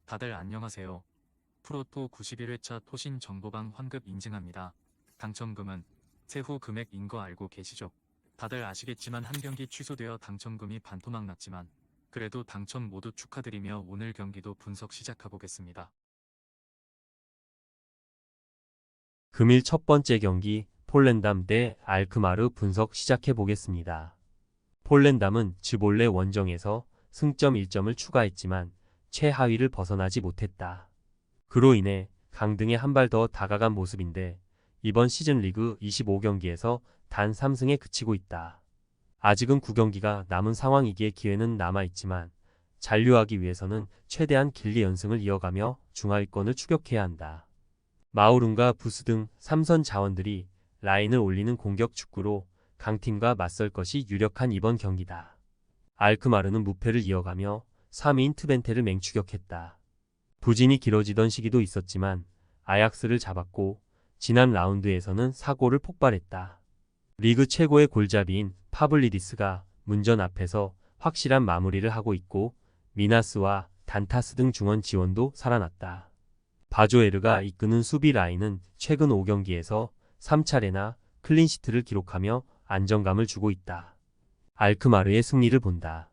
다들 안녕하세요. 프로토 91회차 토신 정보방 환급 인증합니다. 당첨금은 세후 금액인 거 알고 계시죠? 다들 아시겠지만 한 경기 취소되어 당첨금이 반토막 났지만 그래도 당첨 모두 축하드리며 오늘 경기도 분석 시작해보겠습니다. 금일 첫 번째 경기 폴랜담 대 알크마르 분석 시작해 보겠습니다. 폴랜담은 즈볼레 원정에서 승점 1점을 추가했지만 최하위를 벗어나지 못했다. 그로 인해 강등에 한 발 더 다가간 모습인데 이번 시즌 리그 25경기에서 단 3승에 그치고 있다. 아직은 9경기가 남은 상황이기에 기회는 남아있지만 잔류하기 위해서는 최대한 길리 연승을 이어가며 중하위권을 추격해야 한다. 마우룬과 부스 등 3선 자원들이 라인을 올리는 공격 축구로 강팀과 맞설 것이 유력한 이번 경기다. 알크마르는 무패를 이어가며 3위인 트벤테를 맹추격했다. 부진이 길어지던 시기도 있었지만 아약스를 잡았고 지난 라운드에서는 사고를 폭발했다. 리그 최고의 골잡이인 파블리디스가 문전 앞에서 확실한 마무리를 하고 있고 미나스와 단타스 등 중원 지원도 살아났다. 바조에르가 이끄는 수비 라인은 최근 5경기에서 3차례나 클린시트를 기록하며 안정감을 주고 있다. 알크마르의 승리를 본다.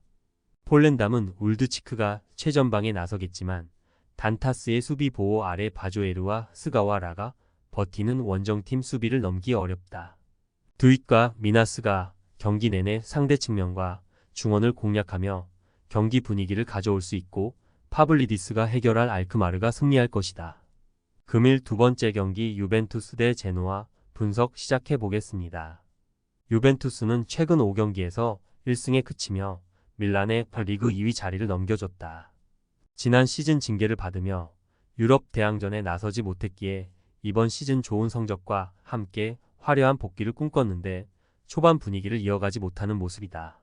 폴랜담은 울드치크가 최전방에 나서겠지만 단타스의 수비 보호 아래 바조에르와 스가와라가 버티는 원정팀 수비를 넘기 어렵다. 드윗과 미나스가 경기 내내 상대 측면과 중원을 공략하며 경기 분위기를 가져올 수 있고 파블리디스가 해결할 알크마르가 승리할 것이다. 금일 두 번째 경기 유벤투스 대 제노아 분석 시작해 보겠습니다. 유벤투스는 최근 5경기에서 1승에 그치며 밀란의 리그 2위 자리를 넘겨줬다. 지난 시즌 징계를 받으며 유럽 대항전에 나서지 못했기에 이번 시즌 좋은 성적과 함께 화려한 복귀를 꿈꿨는데 초반 분위기를 이어가지 못하는 모습이다.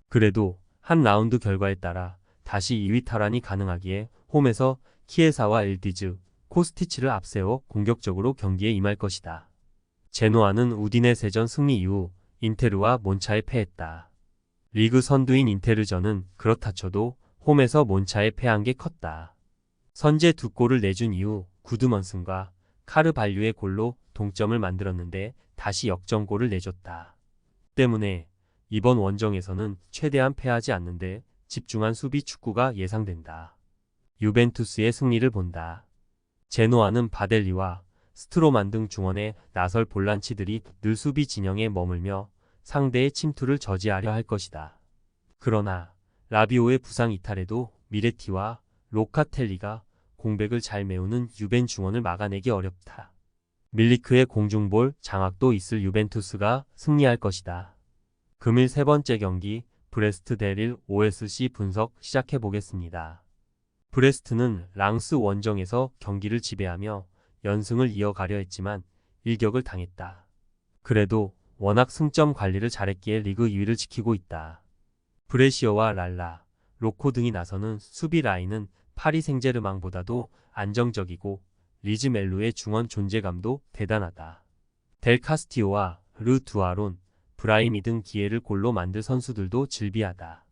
그래도 한 라운드 결과에 따라 다시 2위 탈환이 가능하기에 홈에서 키에사와 엘디즈, 코스티치를 앞세워 공격적으로 경기에 임할 것이다. 제노아는 우디네세전 승리 이후 인테르와 몬차에 패했다. 리그 선두인 인테르전은 그렇다 쳐도 홈에서 몬차에 패한 게 컸다. 선제 2골을 내준 이후 구드먼슨과 카르발류의 골로 동점을 만들었는데 다시 역전골을 내줬다. 때문에 이번 원정에서는 최대한 패하지 않는데 집중한 수비 축구가 예상된다. 유벤투스의 승리를 본다. 제노아는 바델리와 스트로만 등 중원의 나설 볼란치들이 늘 수비 진영에 머물며 상대의 침투를 저지하려 할 것이다. 그러나 라비오의 부상 이탈에도 미레티와 로카텔리가 공백을 잘 메우는 유벤 중원을 막아내기 어렵다. 밀리크의 공중볼 장악도 있을 유벤투스가 승리할 것이다. 금일 세 번째 경기 브레스트 대릴 OSC 분석 시작해 보겠습니다. 브레스트는 랑스 원정에서 경기를 지배하며 연승을 이어가려 했지만 일격을 당했다. 그래도 워낙 승점 관리를 잘했기에 리그 2위를 지키고 있다. 브레시어와 랄라, 로코 등이 나서는 수비 라인은 파리 생제르맹보다도 안정적이고 리즈멜로의 중원 존재감도 대단하다. 델 카스티오와 르 두아론, 브라이미 등 기회를 골로 만들 선수들도 질비하다.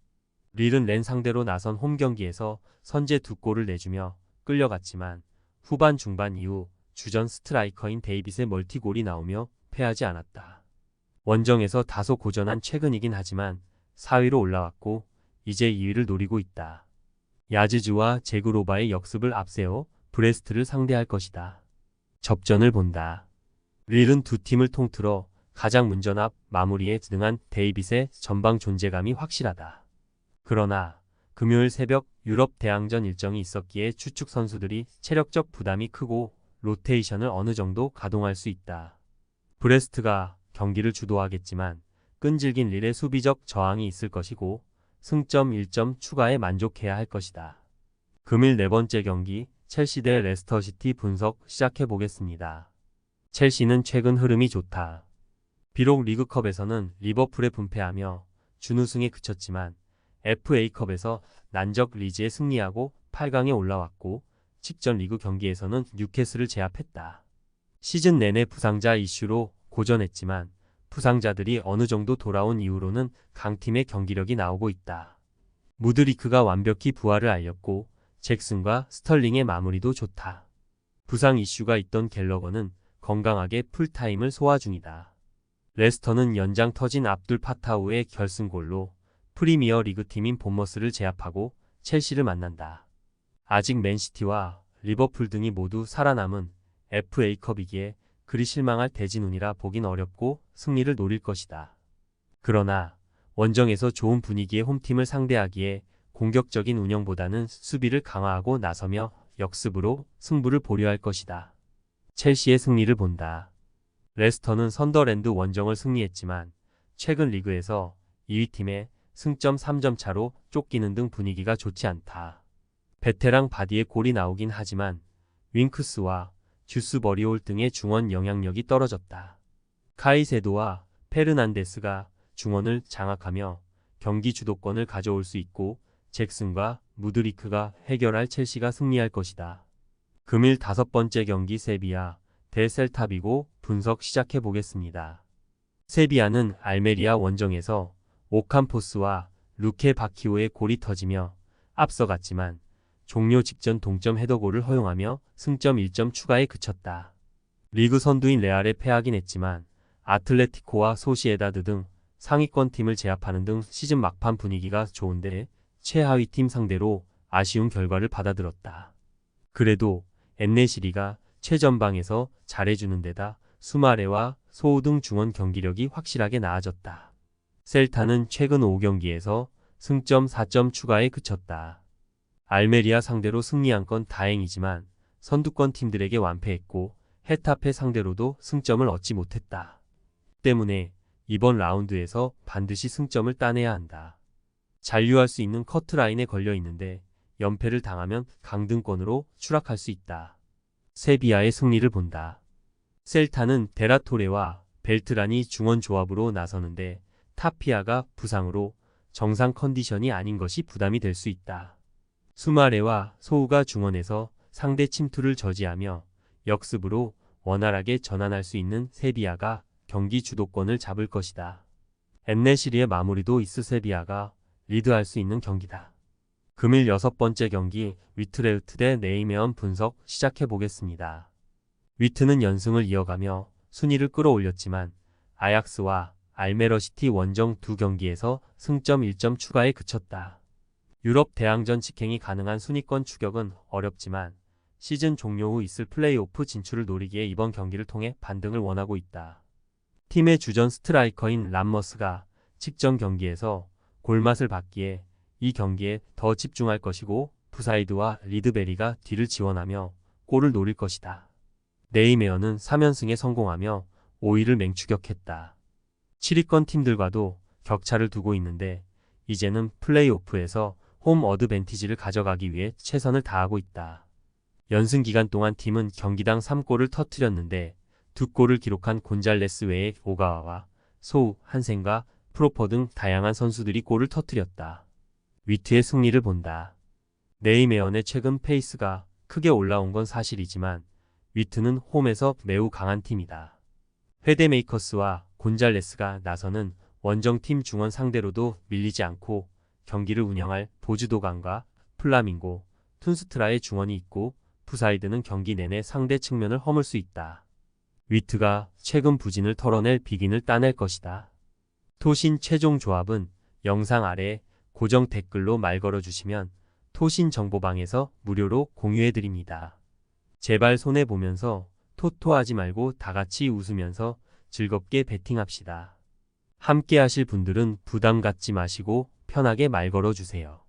릴은 렌 상대로 나선 홈 경기에서 선제 2골을 내주며 끌려갔지만 후반 중반 이후 주전 스트라이커인 데이빗의 멀티골이 나오며 패하지 않았다. 원정에서 다소 고전한 최근이긴 하지만 4위로 올라왔고 이제 2위를 노리고 있다. 야즈즈와 제그로바의 역습을 앞세워 브레스트를 상대할 것이다. 접전을 본다. 릴은 두 팀을 통틀어 가장 문전압 마무리에 능한 데이빗의 전방 존재감이 확실하다. 그러나 금요일 새벽 유럽 대항전 일정이 있었기에 추측 선수들이 체력적 부담이 크고 로테이션을 어느 정도 가동할 수 있다. 브레스트가 경기를 주도하겠지만 끈질긴 릴의 수비적 저항이 있을 것이고 승점 1점 추가에 만족해야 할 것이다. 금일 네 번째 경기 첼시 대 레스터시티 분석 시작해 보겠습니다. 첼시는 최근 흐름이 좋다. 비록 리그컵에서는 리버풀에 분패하며 준우승에 그쳤지만 FA컵에서 난적 리즈에 승리하고 8강에 올라왔고 직전 리그 경기에서는 뉴캐슬을 제압했다. 시즌 내내 부상자 이슈로 고전했지만 부상자들이 어느 정도 돌아온 이후로는 강팀의 경기력이 나오고 있다. 무드리크가 완벽히 부활을 알렸고 잭슨과 스털링의 마무리도 좋다. 부상 이슈가 있던 갤러거는 건강하게 풀타임을 소화 중이다. 레스터는 연장 터진 압둘 파타우의 결승골로 프리미어 리그 팀인 본머스를 제압하고 첼시를 만난다. 아직 맨시티와 리버풀 등이 모두 살아남은 FA컵이기에 그리 실망할 대진운이라 보긴 어렵고 승리를 노릴 것이다. 그러나 원정에서 좋은 분위기의 홈팀을 상대하기에 공격적인 운영보다는 수비를 강화하고 나서며 역습으로 승부를 보려할 것이다. 첼시의 승리를 본다. 레스터는 선더랜드 원정을 승리했지만 최근 리그에서 2위 팀의 승점 3점 차로 쫓기는 등 분위기가 좋지 않다. 베테랑 바디의 골이 나오긴 하지만 윙크스와 듀스 버리올 등의 중원 영향력이 떨어졌다. 카이세도와 페르난데스가 중원을 장악하며 경기 주도권을 가져올 수 있고 잭슨과 무드리크가 해결할 첼시가 승리할 것이다. 금일 5번째 경기 세비야 대 셀타비고 분석 시작해 보겠습니다. 세비야는 알메리아 원정에서 오캄포스와 루케 바키오의 골이 터지며 앞서갔지만 종료 직전 동점 헤더골을 허용하며 승점 1점 추가에 그쳤다. 리그 선두인 레알에 패하긴 했지만 아틀레티코와 소시에다드 등 상위권 팀을 제압하는 등 시즌 막판 분위기가 좋은데 최하위 팀 상대로 아쉬운 결과를 받아들었다. 그래도 엔네시리가 최전방에서 잘해주는 데다 수마레와 소우 등 중원 경기력이 확실하게 나아졌다. 셀타는 최근 5경기에서 승점 4점 추가에 그쳤다. 알메리아 상대로 승리한 건 다행이지만 선두권 팀들에게 완패했고 헤타페 상대로도 승점을 얻지 못했다. 때문에 이번 라운드에서 반드시 승점을 따내야 한다. 잔류할 수 있는 커트라인에 걸려 있는데 연패를 당하면 강등권으로 추락할 수 있다. 세비야의 승리를 본다. 셀타는 데라토레와 벨트란이 중원 조합으로 나서는데 타피아가 부상으로 정상 컨디션이 아닌 것이 부담이 될 수 있다. 수마레와 소우가 중원에서 상대 침투를 저지하며 역습으로 원활하게 전환할 수 있는 세비야가 경기 주도권을 잡을 것이다. 엔네시리의 마무리도 있을 세비야가 리드할 수 있는 경기다. 금일 6번째 경기 위트레흐트 대 네이메언 분석 시작해 보겠습니다. 위트는 연승을 이어가며 순위를 끌어올렸지만 아약스와 알메러시티 원정 2경기에서 승점 1점 추가에 그쳤다. 유럽 대항전 직행이 가능한 순위권 추격은 어렵지만 시즌 종료 후 있을 플레이오프 진출을 노리기에 이번 경기를 통해 반등을 원하고 있다. 팀의 주전 스트라이커인 람머스가 직전 경기에서 골맛을 봤기에 이 경기에 더 집중할 것이고 부사이드와 리드베리가 뒤를 지원하며 골을 노릴 것이다. 네이메어는 3연승에 성공하며 5위를 맹추격했다. 7위권 팀들과도 격차를 두고 있는데 이제는 플레이오프에서 홈 어드밴티지를 가져가기 위해 최선을 다하고 있다. 연승 기간 동안 팀은 경기당 3골을 터뜨렸는데 2골을 기록한 곤잘레스 외에 오가와와 소우, 한센과 프로퍼 등 다양한 선수들이 골을 터뜨렸다. 위트의 승리를 본다. 네이메언의 최근 페이스가 크게 올라온 건 사실이지만 위트는 홈에서 매우 강한 팀이다. 헤데메이커스와 곤잘레스가 나서는 원정팀 중원 상대로도 밀리지 않고 경기를 운영할 보즈도간과 플라밍고, 툰스트라의 중원이 있고 부사이드는 경기 내내 상대 측면을 허물 수 있다. 위트가 최근 부진을 털어낼 비긴을 따낼 것이다. 토신 최종 조합은 영상 아래 고정 댓글로 말 걸어주시면 토신 정보방에서 무료로 공유해드립니다. 제발 손해보면서 토토하지 말고 다같이 웃으면서 즐겁게 베팅합시다. 함께 하실 분들은 부담 갖지 마시고 편하게 말 걸어주세요.